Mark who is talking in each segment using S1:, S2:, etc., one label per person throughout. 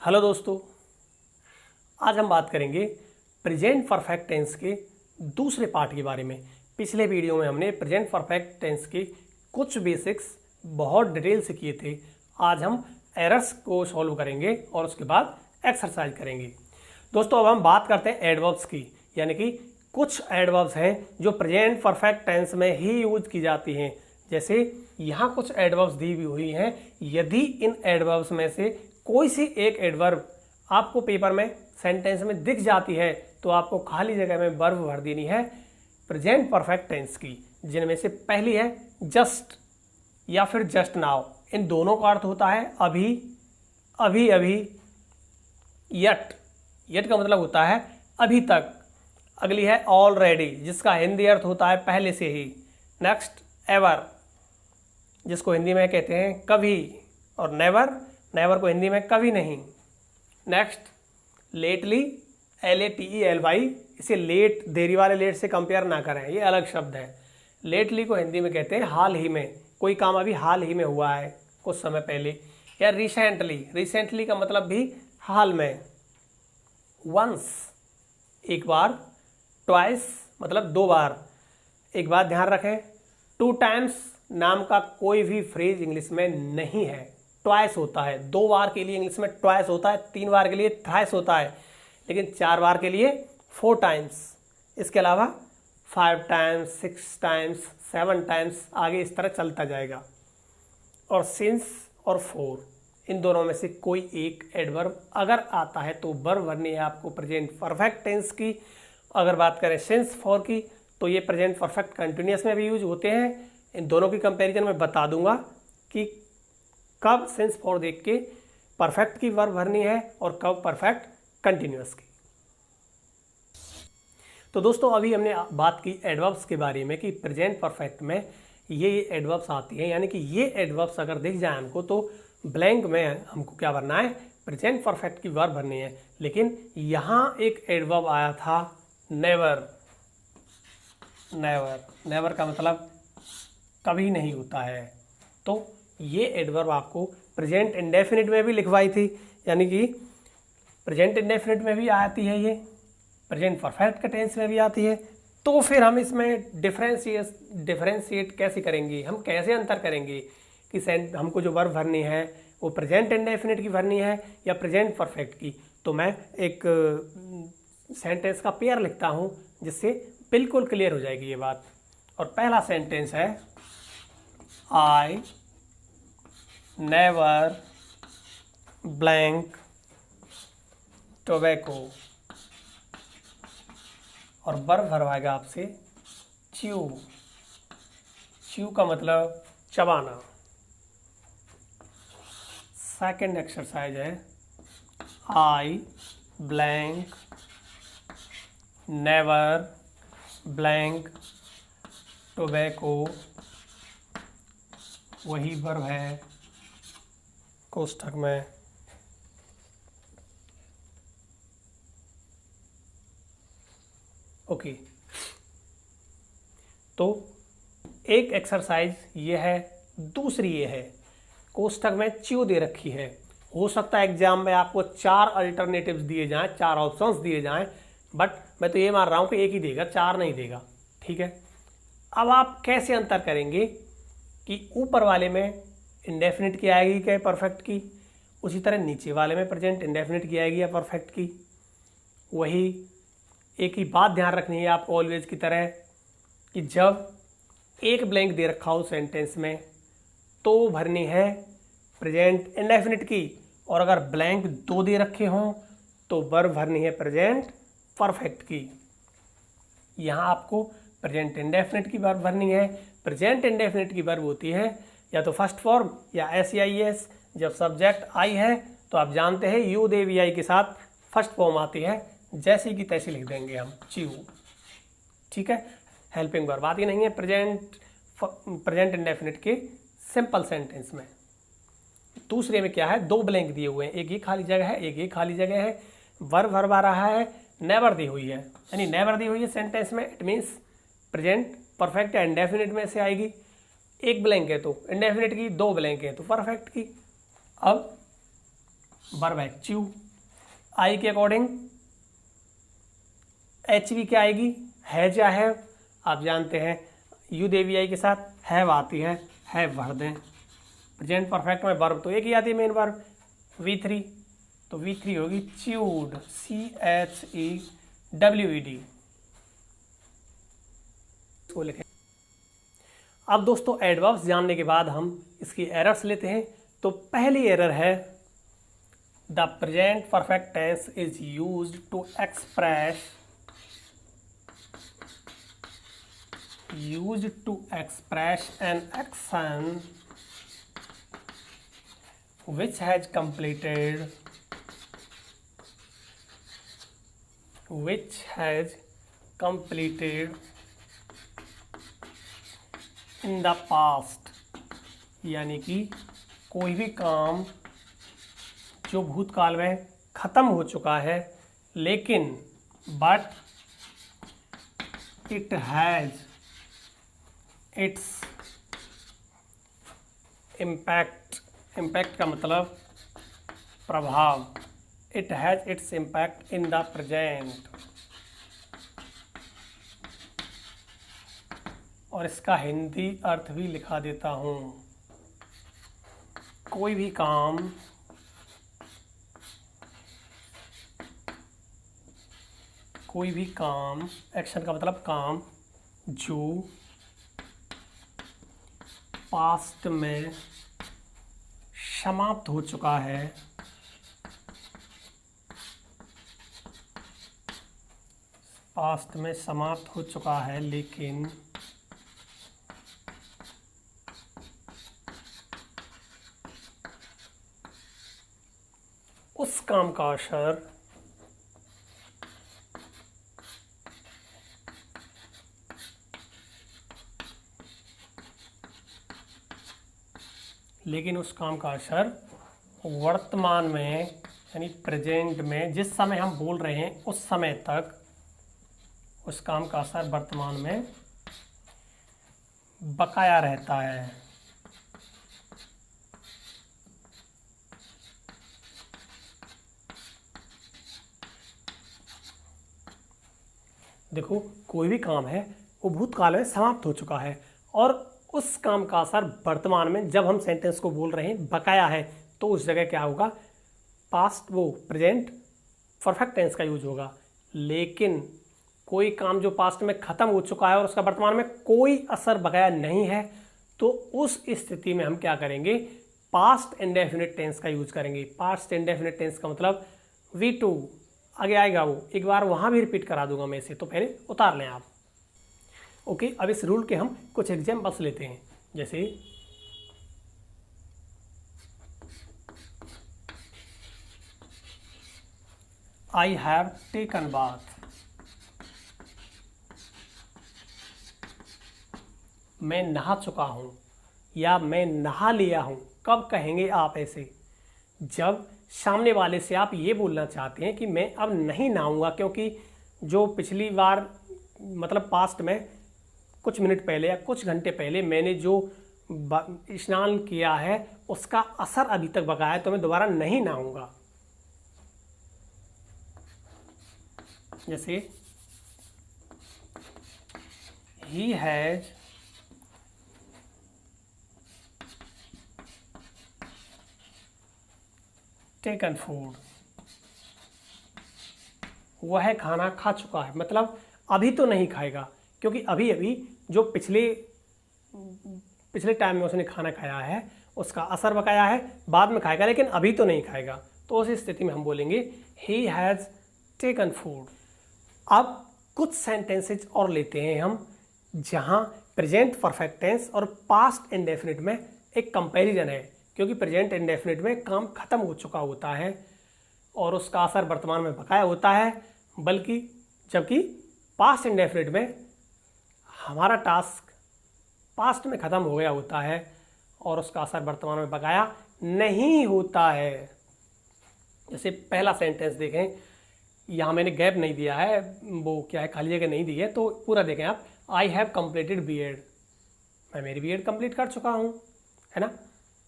S1: Hello दोस्तों, आज हम बात करेंगे प्रेजेंट परफेक्ट टेंस के दूसरे पार्ट के बारे में। पिछले वीडियो में हमने प्रेजेंट परफेक्ट टेंस के कुछ बेसिक्स बहुत डिटेल से किए थे। आज हम एरर्स को सॉल्व करेंगे और उसके बाद एक्सरसाइज करेंगे। दोस्तों, अब हम बात करते हैं एडवर्ब्स की, यानी कि कुछ एडवर्ब्स हैं जो प्रेजेंट परफेक्ट टेंस में ही यूज की जाती हैं। जैसे यहाँ कुछ एडवर्ब्स दी हुई हैं। यदि इन एडवर्ब्स में से कोई सी एक एडवर्ब आपको पेपर में सेंटेंस में दिख जाती है तो आपको खाली जगह में वर्ब भर देनी है प्रेजेंट परफेक्ट टेंस की, जिनमें से पहली है जस्ट या फिर जस्ट नाउ। इन दोनों का अर्थ होता है अभी, अभी अभी। यट, यट का मतलब होता है अभी तक। अगली है ऑलरेडी, जिसका हिंदी अर्थ होता है पहले से ही। नेक्स्ट एवर, जिसको हिंदी में कहते हैं कभी। और नेवर, नेवर को हिंदी में कभी नहीं। Next lately, LATELY। इसे लेट, देरी वाले लेट से कंपेयर ना करें, ये अलग शब्द है। लेटली को हिंदी में कहते हैं हाल ही में, कोई काम अभी हाल ही में हुआ है, कुछ समय पहले। या रिसेंटली, रिसेंटली का मतलब भी हाल में। वंस, एक बार। ट्वाइस मतलब दो बार। एक बात ध्यान रखें, टू टाइम्स नाम का कोई भी फ्रेज इंग्लिश में नहीं है, ट्वाइस होता है। दो बार के लिए इंग्लिश में ट्वाइस होता है, तीन बार के लिए थ्राइस होता है, लेकिन चार बार के लिए फोर टाइम्स। इसके अलावा 5 टाइम्स, 6 टाइम्स, 7 टाइम्स, आगे इस तरह चलता जाएगा। और सिंस और फॉर, इन दोनों में से कोई एक एडवर्ब अगर आता है तो वर्ब भरनी है आपको प्रेजेंट परफेक्ट टेंस की। अगर बात करें सिंस फॉर की तो ये प्रेजेंट परफेक्ट कंटिन्यूअस में भी यूज होते हैं। इन दोनों की कंपैरिजन में बता दूंगा कि कब सिंस फॉर देख के परफेक्ट की वर्ब भरनी है और कब परफेक्ट कंटिन्यूअस की। तो दोस्तों, अभी हमने बात की एडवर्ब्स के बारे में कि प्रेजेंट परफेक्ट में ये एडवर्ब्स आती हैं, यानी कि ये एडवर्ब्स अगर दिख जाए हमको तो ब्लैंक में हमको क्या भरना है, प्रेजेंट परफेक्ट की वर्ब भरनी है। लेकिन यहाँ एक एडवर्ब आया था नेवर। नेवर, नेवर का मतलब कभी नहीं होता है। तो ये एडवर्ब आपको प्रेजेंट इंडेफिनिट में भी लिखवाई थी, यानी कि प्रेजेंट इंडेफिनिट में भी आती है, ये प्रेजेंट परफेक्ट के टेंस में भी आती है। तो फिर हम इसमें डिफरेंशिएट कैसे करेंगे, हम कैसे अंतर करेंगे कि हमको जो वर्ब भरनी है वो प्रेजेंट इंडेफिनिट की भरनी है या प्रेजेंट परफेक्ट की। तो मैं एक सेंटेंस का पेयर लिखता हूँ जिससे बिल्कुल क्लियर हो जाएगी ये बात। और पहला सेंटेंस है आई नेवर ब्लैंक टोबैको, और वर्ब भरवाएगा आपसे च्यू। च्यू का मतलब चबाना। सेकंड एक्सरसाइज है आई ब्लैंक नेवर ब्लैंक टोबैको, वही वर्ब है कोष्ठक में। ओके, तो एक एक्सरसाइज ये है, दूसरी ये है। कोष्ठक में च्यू दे रखी है। हो सकता है एग्जाम में आपको 4 अल्टरनेटिव्स दिए जाएं, 4 ऑप्शंस दिए जाएं, बट मैं तो ये मान रहा हूं कि एक ही देगा, 4 नहीं देगा। ठीक है, अब आप कैसे अंतर करेंगे कि ऊपर वाले में इंडेफिनिट की आएगी क्या परफेक्ट की, उसी तरह नीचे वाले में प्रेजेंट इंडेफिनिट की आएगी या परफेक्ट की। वही एक ही बात ध्यान रखनी है आपको ऑलवेज की तरह कि जब एक ब्लैंक दे रखा हो सेंटेंस में तो भरनी है प्रेजेंट इंडेफिनिट की, और अगर ब्लैंक 2 दे रखे हों तो वर्ब भरनी है प्रेजेंट परफेक्ट की। यहाँ आपको प्रेजेंट इंडेफिनिट की वर्ब भरनी है। प्रेजेंट इंडेफिनिट की वर्ब होती है या तो फर्स्ट फॉर्म या SEIS। जब सब्जेक्ट आई है तो आप जानते हैं यू दे वी आई के साथ फर्स्ट फॉर्म आती है, जैसी की तैसी लिख देंगे हम च्यू। ठीक है, हेल्पिंग वर्ब आती नहीं है प्रेजेंट इंडेफिनिट के सिंपल सेंटेंस में। दूसरे में क्या है, 2 ब्लैंक दिए हुए हैं, एक ये खाली जगह है, एक ये खाली जगह है। वर्ब भर आ रहा है, नेवर दी हुई है, यानी नेवर दी हुई है सेंटेंस में, इट मीन्स प्रेजेंट परफेक्ट या इंडेफिनिट में से आएगी। एक ब्लैंक है तो इंडेफिनिट की, 2 ब्लैंक है तो परफेक्ट की। अब वर्ब है च्यू। आई के अकॉर्डिंग एच भी क्या आएगी, हैज या हैव। आप जानते हैं यू देवी आई के साथ हैव आती है, हैव भर दें। प्रेजेंट परफेक्ट में वर्ब तो एक ही आती है मेन वर्ब, V3, तो V3 होगी च्यूड, CHEWED को लिखें। अब दोस्तों एडवर्ब्स जानने के बाद हम इसकी एरर्स लेते हैं। तो पहली एरर है the present perfect tense is used to express an action which has completed in the past, यानी कि कोई भी काम जो भूतकाल में खत्म हो चुका है, लेकिन but it has its impact का मतलब प्रभाव, it has its impact in the present. और इसका हिंदी अर्थ भी लिखा देता हूँ। कोई भी काम एक्शन का मतलब काम, जो पास्ट में समाप्त हो चुका है, लेकिन उस काम का असर वर्तमान में यानी प्रेजेंट में, जिस समय हम बोल रहे हैं उस समय तक उस काम का असर वर्तमान में बकाया रहता है। देखो कोई भी काम है वो भूतकाल में समाप्त हो चुका है और उस काम का असर वर्तमान में, जब हम सेंटेंस को बोल रहे हैं, बकाया है, तो उस जगह क्या होगा, प्रेजेंट परफेक्ट टेंस का यूज होगा। लेकिन कोई काम जो पास्ट में खत्म हो चुका है और उसका वर्तमान में कोई असर बकाया नहीं है, तो उस स्थिति में हम क्या करेंगे, पास्ट इंडेफिनिट टेंस का यूज करेंगे। पास्ट इंडेफिनिट टेंस का मतलब V2 आगे आएगा, वो एक बार वहां भी रिपीट करा दूंगा मैं इसे, तो पहले उतार लें आप। ओके, अब इस रूल के हम कुछ एग्जाम्पल्स लेते हैं। जैसे आई हैव टेकन बाथ, मैं नहा चुका हूं या मैं नहा लिया हूं। कब कहेंगे आप ऐसे, जब सामने वाले से आप ये बोलना चाहते हैं कि मैं अब नहीं नहाऊंगा, क्योंकि जो पिछली बार मतलब पास्ट में कुछ मिनट पहले या कुछ घंटे पहले मैंने जो स्नान किया है उसका असर अभी तक बकाया है, तो मैं दोबारा नहीं नहाऊंगा। जैसे ही हैज टेकन फूड, वह खाना खा चुका है, मतलब अभी तो नहीं खाएगा, क्योंकि अभी अभी जो पिछले टाइम में उसने खाना खाया है उसका असर बकाया है, बाद में खाएगा, लेकिन अभी तो नहीं खाएगा। तो उस स्थिति में हम बोलेंगे ही हैज़ टेकन फूड। अब कुछ सेंटेंसेज और लेते हैं हम, जहां प्रेजेंट परफेक्ट टेंस और पास्ट इंडेफिनिट में एक कंपैरिजन है, क्योंकि प्रेजेंट इंडेफिनिट में काम खत्म हो चुका होता है और उसका असर वर्तमान में बकाया होता है, जबकि पास्ट इंडेफिनिट में हमारा टास्क पास्ट में ख़त्म हो गया होता है और उसका असर वर्तमान में बकाया नहीं होता है। जैसे पहला सेंटेंस देखें, यहाँ मैंने गैप नहीं दिया है, वो क्या है, खाली जगह नहीं दी है, तो पूरा देखें आप। आई हैव कंप्लीटेड B.Ed, मैं मेरी B.Ed कंप्लीट कर चुका हूँ, है ना।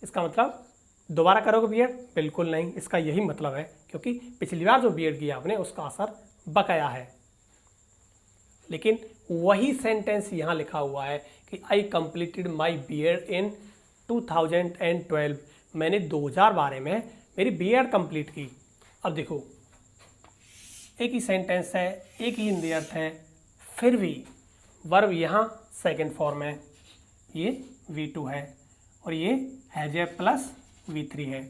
S1: इसका मतलब दोबारा करोगे बीएड? बिल्कुल नहीं, इसका यही मतलब है, क्योंकि पिछली बार जो बीएड किया आपने उसका असर बकाया है। लेकिन वही सेंटेंस यहाँ लिखा हुआ है कि आई कंप्लीटेड माई बीएड इन 2012, मैंने 2012 में मेरी बीएड कंप्लीट की। अब देखो, एक ही सेंटेंस है, एक ही हिंदी अर्थ है, फिर भी वर्ब यहाँ सेकंड फॉर्म है, ये V2 है और ये हैज ए प्लस V3 है,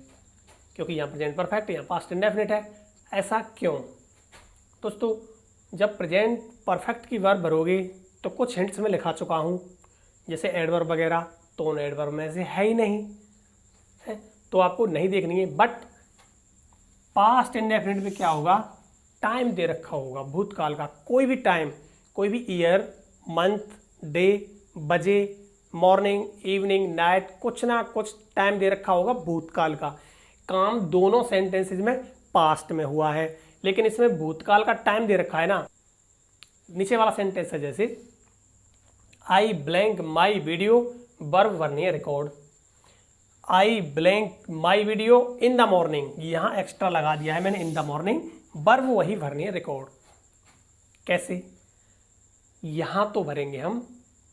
S1: क्योंकि यहाँ प्रेजेंट परफेक्ट, यहाँ पास्ट इंडेफिनिट है। ऐसा क्यों? दोस्तों, जब प्रेजेंट परफेक्ट की वर्ब भरोगे तो कुछ हिंट्स में लिखा चुका हूँ, जैसे एडवर्ब वगैरह, तो उन एडवर्ब में से है ही नहीं है, तो आपको नहीं देखनी है। बट पास्ट इंडेफिनिट में क्या होगा? टाइम दे रखा होगा भूतकाल का, कोई भी टाइम, कोई भी ईयर, मंथ, डे, बजे, मॉर्निंग, इवनिंग, नाइट, कुछ ना कुछ टाइम दे रखा होगा भूतकाल का। काम दोनों सेंटेंसेस में पास्ट में हुआ है, लेकिन इसमें भूतकाल का टाइम दे रखा है ना। नीचे वाला सेंटेंस है जैसे आई blank my video, verb vernier record. I blank my video in the morning, यहाँ एक्स्ट्रा लगा दिया है मैंने इन द मॉर्निंग, वर्ब वही वर्नियर रिकॉर्ड। कैसे? यहाँ तो भरेंगे हम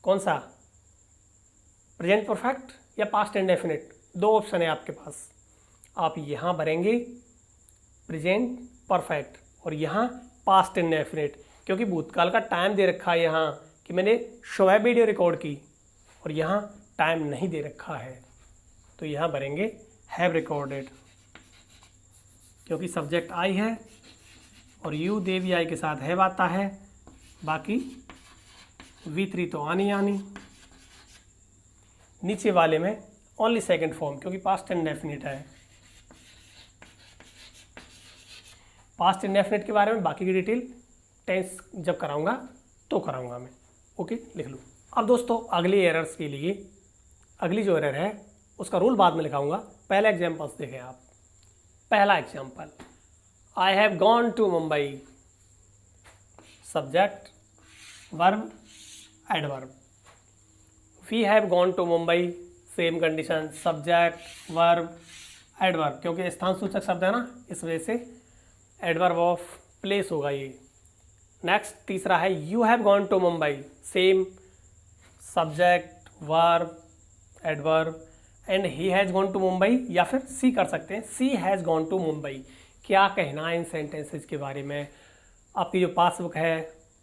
S1: कौन सा, प्रेजेंट परफेक्ट या पास्ट इंडेफिनिट, दो ऑप्शन है आपके पास। आप यहाँ भरेंगे प्रेजेंट परफेक्ट और यहाँ पास्ट इंडेफिनिट, क्योंकि भूतकाल का टाइम दे रखा है यहाँ कि मैंने सुबह वीडियो रिकॉर्ड की, और यहाँ टाइम नहीं दे रखा है, तो यहाँ भरेंगे हैव रिकॉर्डेड, क्योंकि सब्जेक्ट आई है और यू देवी आई के साथ हैव आता है, बाकी V3 तो आनी आनी। नीचे वाले में ओनली सेकंड फॉर्म, क्योंकि पास्ट इंडेफिनिट है। पास्ट इंडेफिनिट के बारे में बाकी की डिटेल टेंस जब कराऊंगा तो कराऊंगा मैं। ओके, लिख लो। अब दोस्तों, अगली एरर्स के लिए अगली जो एरर है उसका रूल बाद में लिखाऊंगा, पहले एग्जाम्पल्स देखें आप। पहला example, I have gone to Mumbai, subject verb adverb. We have gone to Mumbai, same condition, subject verb adverb, क्योंकि स्थान सूचक शब्द है ना, इस वजह से एडवर्ब ऑफ प्लेस होगा ये। नेक्स्ट तीसरा है you have gone to Mumbai, same subject verb adverb, and he has gone to Mumbai, या फिर सी कर सकते हैं, she has gone to Mumbai. क्या कहना है इन सेंटेंसेस के बारे में? आपकी जो पासबुक है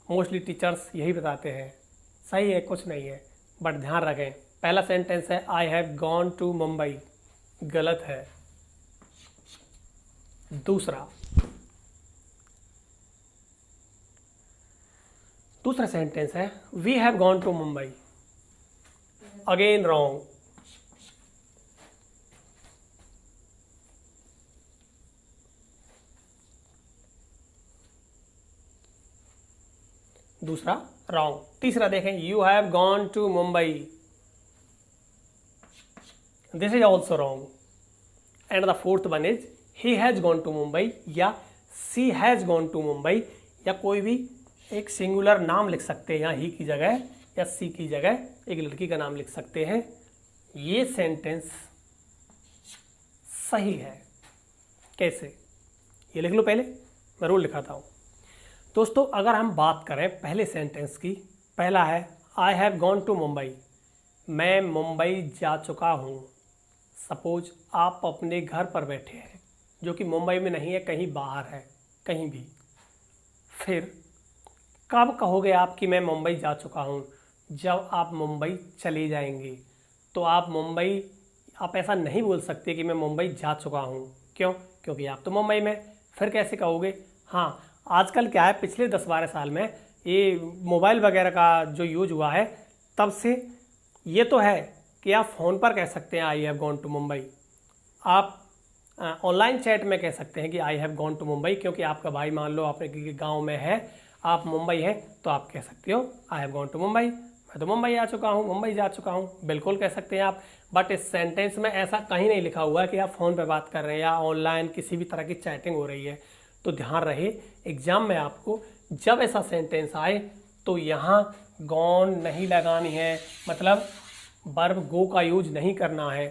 S1: मोस्टली टीचर्स यही बताते हैं, सही है कुछ नहीं है, बट ध्यान रखें पहला सेंटेंस है I have gone to Mumbai, गलत है। दूसरा सेंटेंस है we have gone to Mumbai, again wrong. दूसरा रॉन्ग। तीसरा देखें you have gone to Mumbai, this is also wrong. And the fourth one is he has gone to Mumbai या she has gone to Mumbai, या कोई भी एक सिंगुलर नाम लिख सकते हैं यहाँ ही की जगह, या सी की जगह एक लड़की का नाम लिख सकते हैं। ये सेंटेंस सही है। कैसे? ये लिख लो, पहले मैं रूल लिखाता हूँ। दोस्तों, अगर हम बात करें पहले सेंटेंस की, पहला है I have gone to Mumbai, मैं मुंबई जा चुका हूँ। सपोज आप अपने घर पर बैठे हैं, जो कि मुंबई में नहीं है, कहीं बाहर है, कहीं भी। फिर कब कहोगे आप कि मैं मुंबई जा चुका हूँ? जब आप मुंबई चले जाएंगे। तो आप ऐसा नहीं बोल सकते कि मैं मुंबई जा चुका हूँ। क्यों? क्योंकि आप तो मुंबई में। फिर कैसे कहोगे? हाँ, आजकल क्या है, पिछले 10-12 साल में ये मोबाइल वगैरह का जो यूज हुआ है, तब से ये तो है कि आप फ़ोन पर कह सकते हैं I have gone to Mumbai. आप ऑनलाइन चैट में कह सकते हैं कि I have gone to Mumbai, क्योंकि आपका भाई मान लो आपने गांव में है, आप मुंबई है, तो आप कह सकते हो I have gone to Mumbai, मैं तो मुंबई आ चुका हूँ, मुंबई जा चुका हूँ, बिल्कुल कह सकते हैं आप। बट इस सेंटेंस में ऐसा कहीं नहीं लिखा हुआ है कि आप फ़ोन पे बात कर रहे हैं या ऑनलाइन किसी भी तरह की चैटिंग हो रही है। तो ध्यान रहे, एग्जाम में आपको जब ऐसा सेंटेंस आए तो यहाँ गॉन नहीं लगानी है, मतलब वर्ब गो का यूज नहीं करना है।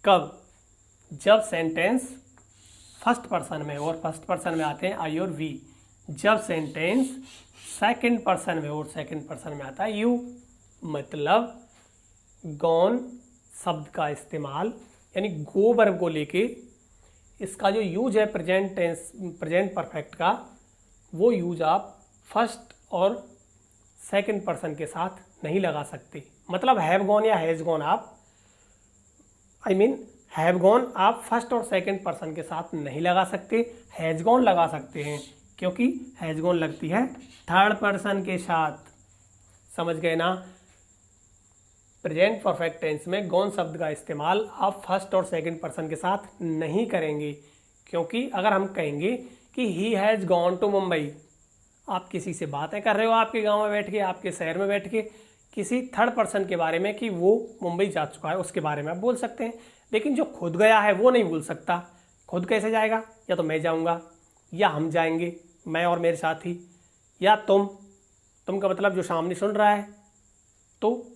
S1: कब? जब सेंटेंस फर्स्ट पर्सन में और फर्स्ट पर्सन में आते हैं आई और वी, जब सेंटेंस सेकंड पर्सन में और सेकंड पर्सन में आता है यू, मतलब गॉन शब्द का इस्तेमाल यानी गो वर्ब को लेके इसका जो यूज है प्रेजेंट टेंस प्रेजेंट परफेक्ट का, वो यूज आप फर्स्ट और सेकंड पर्सन के साथ नहीं लगा सकते। मतलब हैव गॉन या हैज़ गॉन आप हैव गॉन आप फर्स्ट और सेकंड पर्सन के साथ नहीं लगा सकते, हैज़ गॉन लगा सकते हैं क्योंकि हैज़ गॉन लगती है थर्ड पर्सन के साथ। समझ गए ना? प्रेजेंट परफेक्ट टेंस में गॉन शब्द का इस्तेमाल आप फर्स्ट और सेकंड पर्सन के साथ नहीं करेंगे, क्योंकि अगर हम कहेंगे कि he has gone to Mumbai, आप किसी से बातें कर रहे हो आपके गांव में बैठ के, आपके शहर में बैठ के, किसी थर्ड पर्सन के बारे में कि वो मुंबई जा चुका है उसके बारे में आप बोल सकते हैं, लेकिन जो खुद गया है वो नहीं बोल सकता। खुद कैसे जाएगा? या तो मैं जाऊंगा या हम जाएंगे, मैं और मेरे साथी, या तुम का मतलब जो सामने सुन रहा है। तो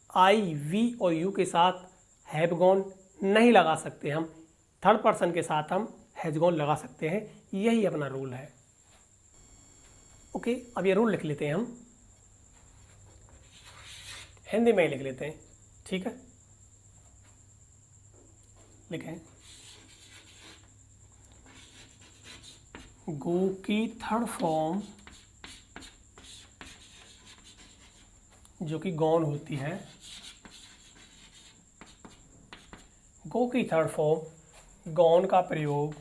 S1: आई, वी और यू के साथ हैव गॉन नहीं लगा सकते हम, थर्ड पर्सन के साथ हम हैज गॉन लगा सकते हैं। यही अपना रूल है। ओके, अब ये रूल लिख लेते हैं, हम हिंदी में ही लिख लेते हैं, ठीक है? लिखें, गो की थर्ड फॉर्म जो कि गॉन होती है, गो की थर्ड फॉर्म गॉन का प्रयोग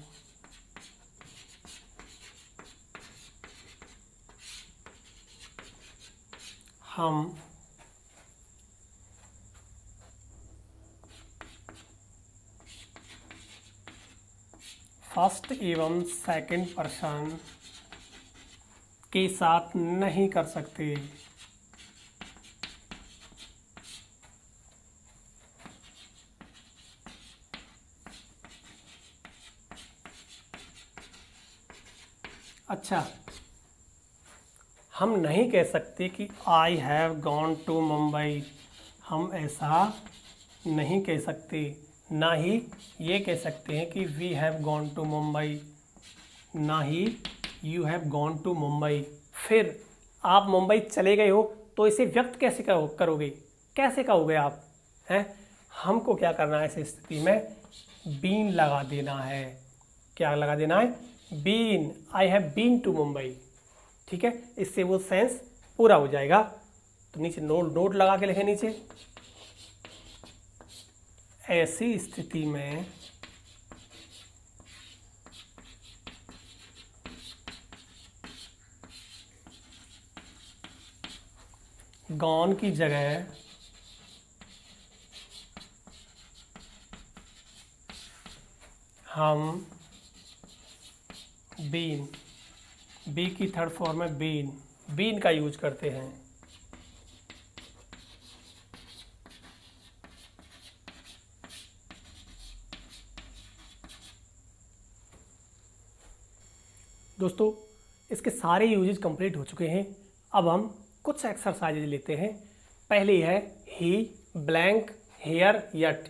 S1: हम फर्स्ट एवं सेकंड पर्सन के साथ नहीं कर सकते। अच्छा, हम नहीं कह सकते कि I have gone to Mumbai, हम ऐसा नहीं कह सकते। ना ही ये कह सकते हैं कि we have gone to Mumbai, ना ही you have gone to Mumbai. फिर आप मुंबई चले गए हो तो इसे व्यक्त कैसे करोगे? कैसे कहोगे आप? हैं? हमको क्या करना है इस स्थिति में? बीन लगा देना है। क्या लगा देना है? Been. I have been to Mumbai, ठीक है? इससे वो सेंस पूरा हो जाएगा। तो नीचे नोट लगा के लिखें नीचे, ऐसी स्थिति में गॉन की जगह हम बीन, बी की थर्ड फॉर्म में बीन का यूज करते हैं। दोस्तों, इसके सारे यूजेज कंप्लीट हो चुके हैं। अब हम कुछ एक्सरसाइजेज लेते हैं। पहली है ही ब्लैंक हेयर यट।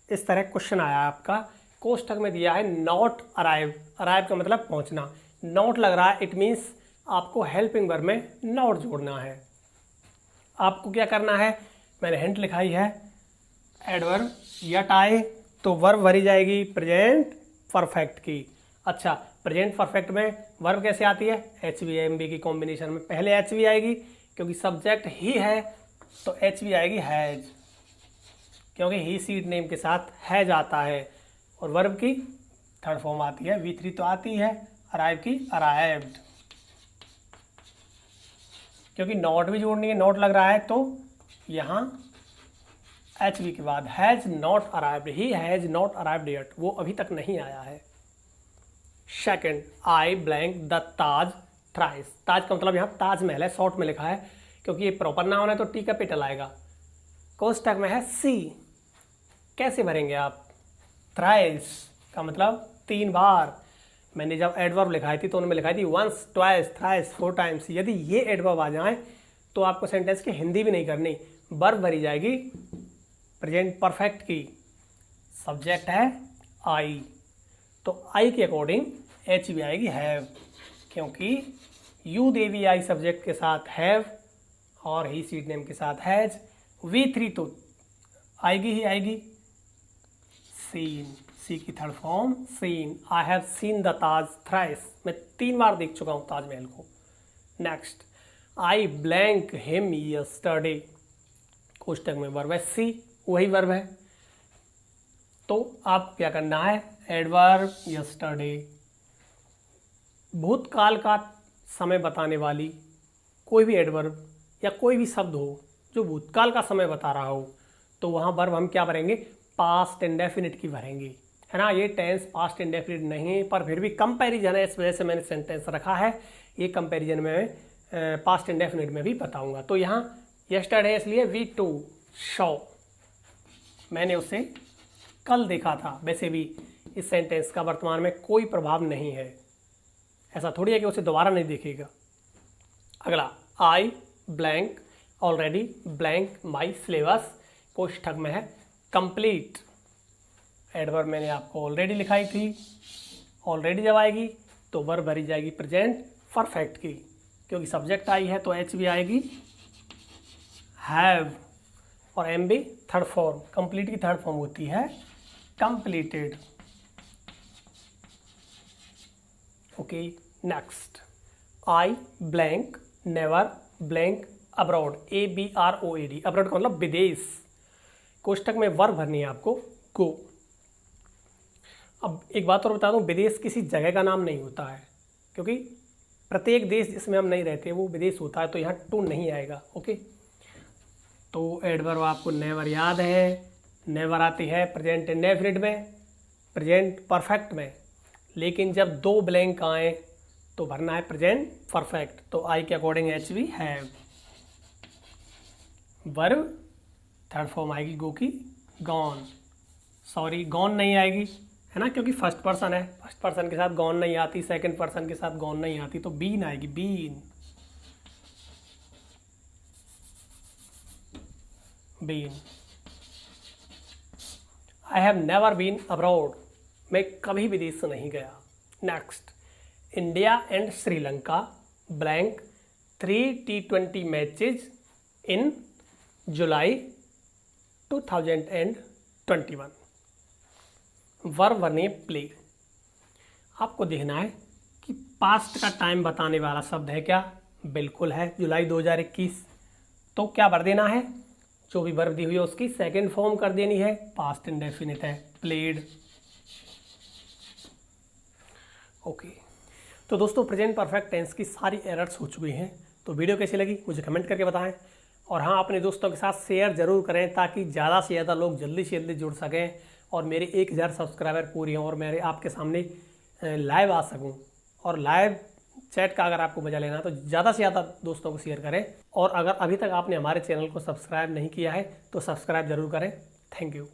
S1: इस तरह क्वेश्चन आया आपका, कोष्टक में दिया है नॉट अराइव। अराइव का मतलब पहुंचना, नॉट लग रहा है, इट मीन्स आपको हेल्पिंग वर्ब में नॉट जोड़ना है। आपको क्या करना है? मैंने हिंट लिखाई है, एडवर्ब यट आए तो वर्ब भरी जाएगी प्रेजेंट परफेक्ट की। अच्छा, प्रेजेंट परफेक्ट में वर्ब कैसे आती है? एच वी एम बी की कॉम्बिनेशन में। पहले एच वी आएगी क्योंकि सब्जेक्ट ही है, तो एच वी आएगी हैज, क्योंकि ही सीड नेम के साथ हैज आता है। और वर्ब की थर्ड फॉर्म आती है, वी थ्री तो आती है, अराइव की अराइव्ड। क्योंकि नॉट भी जोड़नी है, नॉट लग रहा है, तो यहाँ एच वी के बाद has not arrived, he has not arrived yet, वो अभी तक नहीं आया है। Second, I blank the Taj thrice. Taj का मतलब यहाँ ताजमहल है, शॉर्ट में लिखा है, क्योंकि ये प्रॉपर नाउन है तो टी कैपिटल आएगा। कोष्टक में है सी, कैसे भरेंगे आप? थ्राइस का मतलब 3 बार। मैंने जब एडवर्ब लिखाई थी तो उनमें लिखाई थी वंस, ट्वाइस, थ्राइस, 4 टाइम्स। यदि ये एडवर्ब आ जाए तो आपको सेंटेंस की हिंदी भी नहीं करनी, वर्ब भरी जाएगी प्रेजेंट परफेक्ट की। सब्जेक्ट है आई, तो आई के अकॉर्डिंग एच भी आएगी हैव, क्योंकि यू देवी आई सब्जेक्ट के साथ हैव और ही सीट नेम के साथ हैज। V3 तो आएगी ही आएगी। सीन, सी की third form seen, I have seen the Taj thrice, मैं 3 बार देख चुका हूँ ताजमहल को। Next, I blank him yesterday, कोष्टक में वर्ब है सी, वही वर्ब है, तो आप क्या करना है, एडवर्ब यस्टरडे, भूतकाल का समय बताने वाली कोई भी एडवर्ब या कोई भी शब्द हो जो भूतकाल का समय बता रहा हो, तो वहाँ वर्ब हम क्या भरेंगे, पास्ट इंडेफिनिट की भरेंगे, है ना। ये टेंस पास्ट इंडेफिनिट नहीं है, पर फिर भी कंपैरिजन है, इस वजह से मैंने सेंटेंस रखा है। ये कंपैरिजन में पास्ट इंडेफिनिट में भी बताऊंगा। तो यहाँ यस्टरडे इसलिए V2 शो, मैंने उसे कल देखा था। वैसे भी इस सेंटेंस का वर्तमान में कोई प्रभाव नहीं है, ऐसा थोड़ी है कि उसे दोबारा नहीं देखेगा। अगला, आई ब्लैंक ऑलरेडी ब्लैंक माई सिलेबस, कोष्ठक में है कंप्लीट, एडवर्ब मैंने आपको ऑलरेडी लिखाई थी। ऑलरेडी जब आएगी तो वर्ब भरी जाएगी प्रेजेंट परफेक्ट की, क्योंकि सब्जेक्ट आई है तो एच भी आएगी, हैव और एम भी थर्ड फॉर्म, कंप्लीट की थर्ड फॉर्म होती है completed. Okay, next, I blank never blank abroad, ABROAD, abroad का मतलब विदेश, कोष्टक में वर्ब भरनी है आपको गो। अब एक बात और बता दूं, विदेश किसी जगह का नाम नहीं होता है, क्योंकि प्रत्येक देश जिसमें हम नहीं रहते वो विदेश होता है, तो यहाँ टू नहीं आएगा। ओके, तो एडवर्ब आपको नेवर याद है, नेवर आती है प्रेजेंट इंडेफिनिट में, प्रेजेंट परफेक्ट में, लेकिन जब 2 ब्लैंक आए तो भरना है प्रेजेंट परफेक्ट, तो आई के अकॉर्डिंग एच भी हैव। वर्ब थर्ड फॉर्म आएगी गो की गॉन, सॉरी गॉन नहीं आएगी, है ना, क्योंकि फर्स्ट पर्सन है, फर्स्ट पर्सन के साथ गॉन नहीं आती, सेकंड पर्सन के साथ गॉन नहीं आती, तो बीन आएगी, been, been. I have never been abroad, मैं कभी विदेश से नहीं गया। Next, India and Sri Lanka blank 3 T20 matches in July 2021, verb बने प्ले। आपको देखना है कि पास्ट का टाइम बताने वाला शब्द है क्या, बिल्कुल है, जुलाई 2021, तो क्या भर देना है, जो भी वर्ब दी हुई है उसकी सेकंड फॉर्म कर देनी है, पास्ट इंडेफिनिट है, प्लेड। ओके, तो दोस्तों प्रेजेंट परफेक्ट टेंस की सारी एरर्स हो चुकी हैं। तो वीडियो कैसी लगी मुझे कमेंट करके बताएं, और हाँ, अपने दोस्तों के साथ शेयर जरूर करें ताकि ज़्यादा से ज़्यादा लोग जल्दी से जल्दी जुड़ सकें और मेरे 1000 सब्सक्राइबर पूरी हों और मेरे आपके सामने लाइव आ सकूं। और लाइव चैट का अगर आपको मजा लेना है तो ज़्यादा से ज़्यादा दोस्तों को शेयर करें, और अगर अभी तक आपने हमारे चैनल को सब्सक्राइब नहीं किया है तो सब्सक्राइब जरूर करें। Thank you.